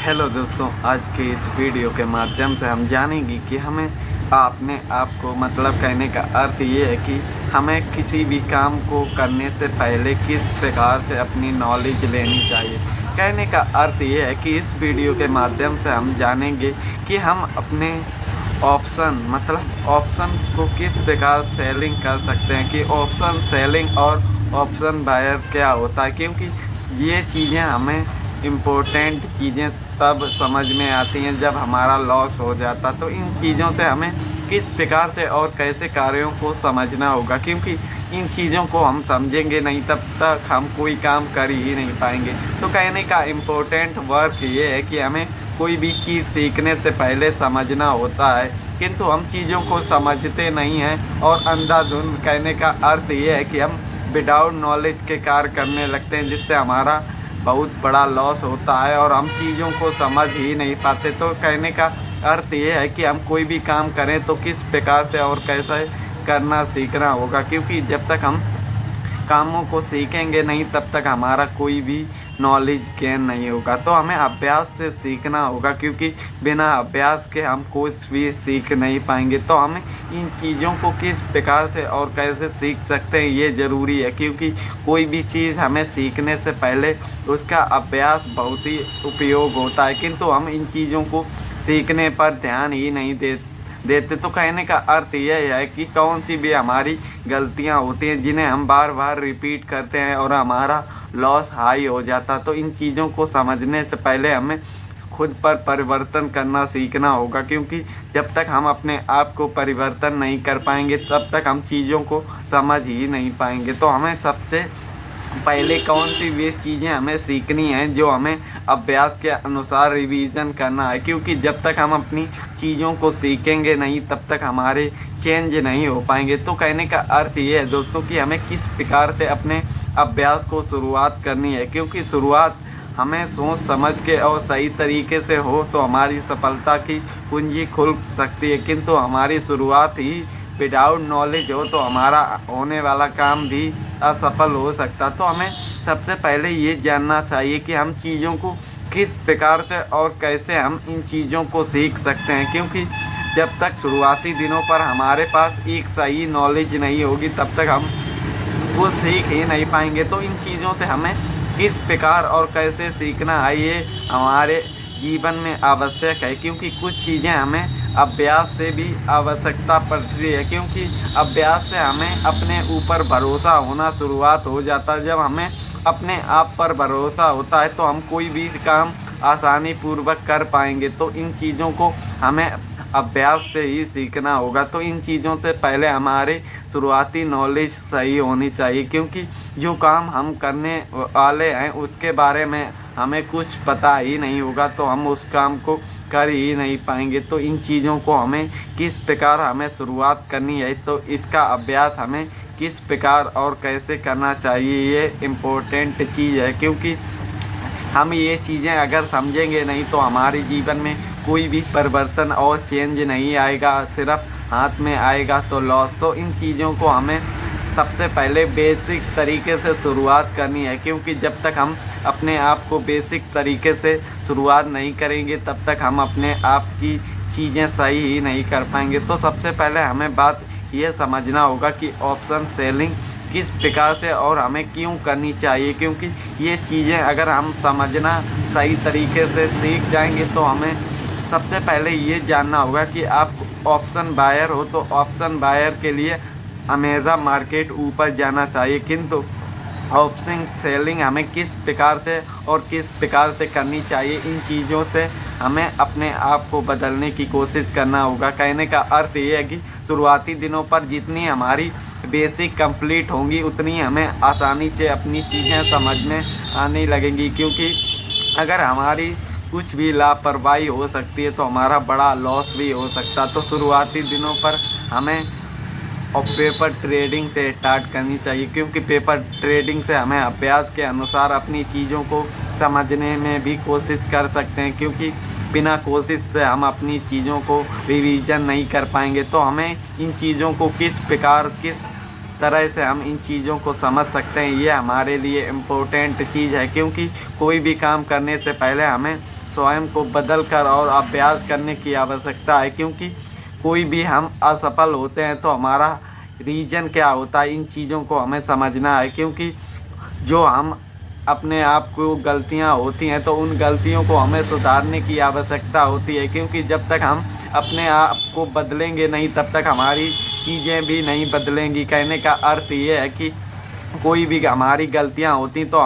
Hello दोस्तों, आज के इस वीडियो के माध्यम से हम जानेंगे कि हमें अपने आप को कहने का अर्थ ये है कि हमें किसी भी काम को करने से पहले किस प्रकार से अपनी नॉलेज लेनी चाहिए। कहने का अर्थ ये है कि इस वीडियो के माध्यम से हम जानेंगे कि हम अपने ऑप्शन को किस प्रकार सेलिंग कर सकते हैं, कि ऑप्शन सेलिंग और ऑप्शन बायर क्या होता है, क्योंकि ये चीज़ें हमें इम्पोर्टेंट चीज़ें तब समझ में आती हैं जब हमारा लॉस हो जाता। तो इन चीज़ों से हमें किस प्रकार से और कैसे कार्यों को समझना होगा, क्योंकि इन चीज़ों को हम समझेंगे नहीं तब तक हम कोई काम कर ही नहीं पाएंगे। तो कहने का इम्पोर्टेंट वर्क ये है कि हमें कोई भी चीज़ सीखने से पहले समझना होता है, किंतु हम चीज़ों को समझते नहीं हैं और अंधाधुंध। कहने का अर्थ ये है कि हम विदाउट नॉलेज के कार्य करने लगते हैं, जिससे हमारा बहुत बड़ा लॉस होता है और हम चीज़ों को समझ ही नहीं पाते। तो कहने का अर्थ ये है कि हम कोई भी काम करें तो किस प्रकार से और कैसे करना सीखना होगा, क्योंकि जब तक हम कामों को सीखेंगे नहीं तब तक हमारा कोई भी नॉलेज गेन नहीं होगा। तो हमें अभ्यास से सीखना होगा, क्योंकि बिना अभ्यास के हम कुछ भी सीख नहीं पाएंगे। तो हमें इन चीज़ों को किस प्रकार से और कैसे सीख सकते हैं ये ज़रूरी है, क्योंकि कोई भी चीज़ हमें सीखने से पहले उसका अभ्यास बहुत ही उपयोग होता है, किंतु हम इन चीज़ों को सीखने पर ध्यान ही नहीं देते। तो कहने का अर्थ यह है कि कौन सी भी हमारी गलतियां होती हैं जिन्हें हम बार बार रिपीट करते हैं और हमारा लॉस हाई हो जाता। तो इन चीज़ों को समझने से पहले हमें खुद पर परिवर्तन करना सीखना होगा, क्योंकि जब तक हम अपने आप को परिवर्तन नहीं कर पाएंगे तब तक हम चीज़ों को समझ ही नहीं पाएंगे। तो हमें सबसे पहले कौन सी वे चीज़ें हमें सीखनी हैं जो हमें अभ्यास के अनुसार रिवीजन करना है, क्योंकि जब तक हम अपनी चीज़ों को सीखेंगे नहीं तब तक हमारे चेंज नहीं हो पाएंगे। तो कहने का अर्थ ये है दोस्तों कि हमें किस प्रकार से अपने अभ्यास को शुरुआत करनी है, क्योंकि शुरुआत हमें सोच समझ के और सही तरीके से हो तो हमारी सफलता की कुंजी खुल सकती है, किंतु हमारी शुरुआत ही विदाउट नॉलेज हो तो हमारा होने वाला काम भी असफल हो सकता। तो हमें सबसे पहले ये जानना चाहिए कि हम चीज़ों को किस प्रकार से और कैसे हम इन चीज़ों को सीख सकते हैं, क्योंकि जब तक शुरुआती दिनों पर हमारे पास एक सही नॉलेज नहीं होगी तब तक हम वो सीख ही नहीं पाएंगे। तो इन चीज़ों से हमें किस प्रकार और कैसे सीखना है ये हमारे जीवन में आवश्यक है, क्योंकि कुछ चीज़ें हमें अभ्यास से भी आवश्यकता पड़ती है, क्योंकि अभ्यास से हमें अपने ऊपर भरोसा होना शुरुआत हो जाता है। जब हमें अपने आप पर भरोसा होता है तो हम कोई भी काम आसानी पूर्वक कर पाएंगे। तो इन चीज़ों को हमें अभ्यास से ही सीखना होगा। तो इन चीज़ों से पहले हमारे शुरुआती नॉलेज सही होनी चाहिए, क्योंकि जो काम हम करने वाले हैं उसके बारे में हमें कुछ पता ही नहीं होगा तो हम उस काम को कर ही नहीं पाएंगे। तो इन चीज़ों को हमें किस प्रकार हमें शुरुआत करनी है, तो इसका अभ्यास हमें किस प्रकार और कैसे करना चाहिए ये इम्पोर्टेंट चीज़ है, क्योंकि हम ये चीज़ें अगर समझेंगे नहीं तो हमारे जीवन में कोई भी परिवर्तन और चेंज नहीं आएगा, सिर्फ हाथ में आएगा तो लॉस। तो इन चीज़ों को हमें सबसे पहले बेसिक तरीके से शुरुआत करनी है, क्योंकि जब तक हम अपने आप को बेसिक तरीके से शुरुआत नहीं करेंगे तब तक हम अपने आप की चीज़ें सही ही नहीं कर पाएंगे। तो सबसे पहले हमें बात ये समझना होगा कि ऑप्शन सेलिंग किस प्रकार से और हमें क्यों करनी चाहिए, क्योंकि ये चीज़ें अगर हम समझना सही तरीके से सीख जाएंगे तो हमें सबसे पहले ये जानना होगा कि आप ऑप्शन बायर हो तो ऑप्शन बायर के लिए हमेशा मार्केट ऊपर जाना चाहिए, किंतु ऑप्शन सेलिंग हमें किस प्रकार से और किस प्रकार से करनी चाहिए, इन चीज़ों से हमें अपने आप को बदलने की कोशिश करना होगा। कहने का अर्थ ये है कि शुरुआती दिनों पर जितनी हमारी बेसिक कंप्लीट होंगी उतनी हमें आसानी से अपनी चीज़ें समझ में आने लगेंगी, क्योंकि अगर हमारी कुछ भी लापरवाही हो सकती है तो हमारा बड़ा लॉस भी हो सकता। तो शुरुआती दिनों पर हमें और पेपर ट्रेडिंग से स्टार्ट करनी चाहिए, क्योंकि पेपर ट्रेडिंग से हमें अभ्यास के अनुसार अपनी चीज़ों को समझने में भी कोशिश कर सकते हैं, क्योंकि बिना कोशिश से हम अपनी चीज़ों को रिवीजन नहीं कर पाएंगे। तो हमें इन चीज़ों को किस प्रकार किस तरह से हम इन चीज़ों को समझ सकते हैं ये हमारे लिए इम्पोर्टेंट चीज़ है, क्योंकि कोई भी काम करने से पहले हमें स्वयं को बदल कर और अभ्यास करने की आवश्यकता है, क्योंकि कोई भी हम असफल होते हैं तो हमारा रीज़न क्या होता है, इन चीज़ों को हमें समझना है। क्योंकि जो हम अपने आप को गलतियां होती हैं तो उन गलतियों को हमें सुधारने की आवश्यकता होती है, क्योंकि जब तक हम अपने आप को बदलेंगे नहीं तब तक हमारी चीज़ें भी नहीं बदलेंगी। कहने का अर्थ ये है कि कोई भी हमारी गलतियां होती तो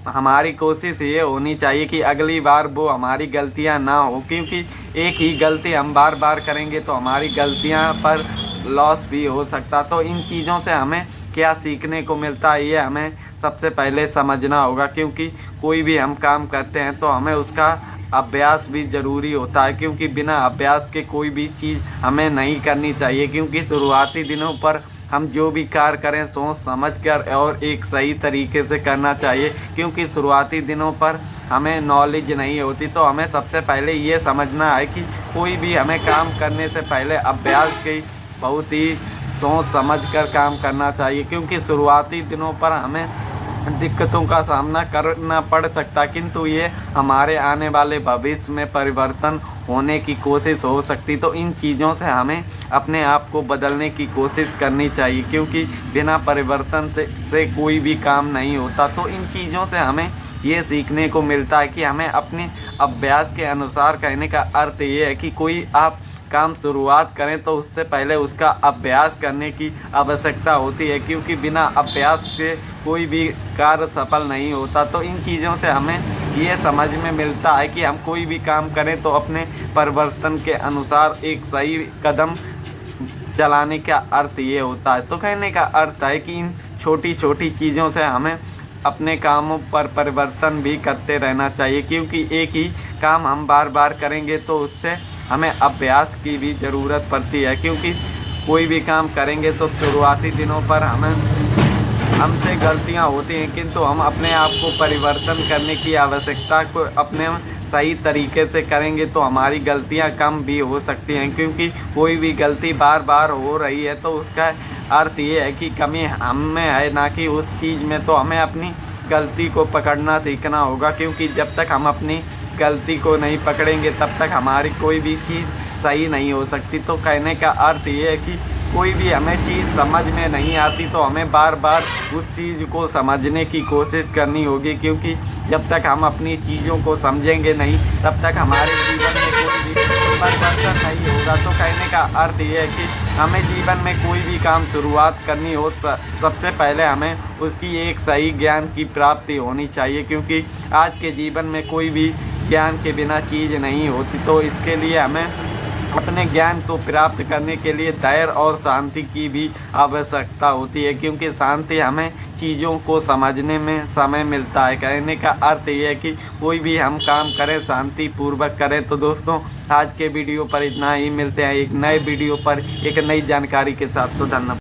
हमारी कोशिश ये होनी चाहिए कि अगली बार वो हमारी गलतियां ना हो, क्योंकि एक ही गलती हम बार बार करेंगे तो हमारी गलतियां पर लॉस भी हो सकता। तो इन चीज़ों से हमें क्या सीखने को मिलता है ये हमें सबसे पहले समझना होगा, क्योंकि कोई भी हम काम करते हैं तो हमें उसका अभ्यास भी ज़रूरी होता है, क्योंकि बिना अभ्यास के कोई भी चीज़ हमें नहीं करनी चाहिए। क्योंकि शुरुआती दिनों पर हम जो भी कार्य करें सोच समझ कर और एक सही तरीके से करना चाहिए, क्योंकि शुरुआती दिनों पर हमें नॉलेज नहीं होती। तो हमें सबसे पहले ये समझना है कि कोई भी हमें काम करने से पहले अभ्यास की बहुत ही सोच समझ कर काम करना चाहिए, क्योंकि शुरुआती दिनों पर हमें दिक्कतों का सामना करना पड़ सकता, किंतु ये हमारे आने वाले भविष्य में परिवर्तन होने की कोशिश हो सकती। तो इन चीज़ों से हमें अपने आप को बदलने की कोशिश करनी चाहिए, क्योंकि बिना परिवर्तन से कोई भी काम नहीं होता। तो इन चीज़ों से हमें ये सीखने को मिलता है कि हमें अपने अभ्यास के अनुसार, कहने का अर्थ ये है कि कोई आप काम शुरुआत करें तो उससे पहले उसका अभ्यास करने की आवश्यकता होती है, क्योंकि बिना अभ्यास से कोई भी कार्य सफल नहीं होता। तो इन चीज़ों से हमें ये समझ में मिलता है कि हम कोई भी काम करें तो अपने परिवर्तन के अनुसार एक सही कदम चलाने का अर्थ ये होता है। तो कहने का अर्थ है कि इन छोटी छोटी चीज़ों से हमें अपने कामों पर परिवर्तन भी करते रहना चाहिए, क्योंकि एक ही काम हम बार बार करेंगे तो उससे हमें अभ्यास की भी ज़रूरत पड़ती है। क्योंकि कोई भी काम करेंगे तो शुरुआती दिनों पर हमसे गलतियां होती हैं, किंतु हम अपने आप को परिवर्तन करने की आवश्यकता को अपने सही तरीके से करेंगे तो हमारी गलतियां कम भी हो सकती हैं। क्योंकि कोई भी गलती बार बार हो रही है तो उसका अर्थ ये है कि कमी हम में है, ना कि उस चीज़ में। तो हमें अपनी गलती को पकड़ना सीखना होगा, क्योंकि जब तक हम अपनी गलती को नहीं पकड़ेंगे तब तक हमारी कोई भी चीज़ सही नहीं हो सकती। तो कहने का अर्थ ये है कि कोई भी हमें चीज़ समझ में नहीं आती तो हमें बार बार उस चीज़ को समझने की कोशिश करनी होगी, क्योंकि जब तक हम अपनी चीज़ों को समझेंगे नहीं तब तक हमारे जीवन में कोई भी परिवर्तन नहीं होगा। तो कहने का अर्थ ये है कि हमें जीवन में कोई भी काम शुरुआत करनी हो सबसे पहले हमें उसकी एक सही ज्ञान की प्राप्ति होनी चाहिए, क्योंकि आज के जीवन में कोई भी ज्ञान के बिना चीज़ नहीं होती। तो इसके लिए हमें अपने ज्ञान को प्राप्त करने के लिए धैर्य और शांति की भी आवश्यकता होती है, क्योंकि शांति हमें चीज़ों को समझने में समय मिलता है। कहने का अर्थ ये है कि कोई भी हम काम करें शांति पूर्वक करें। तो दोस्तों आज के वीडियो पर इतना ही, मिलते हैं एक नए वीडियो पर एक नई जानकारी के साथ। तो धन्यवाद।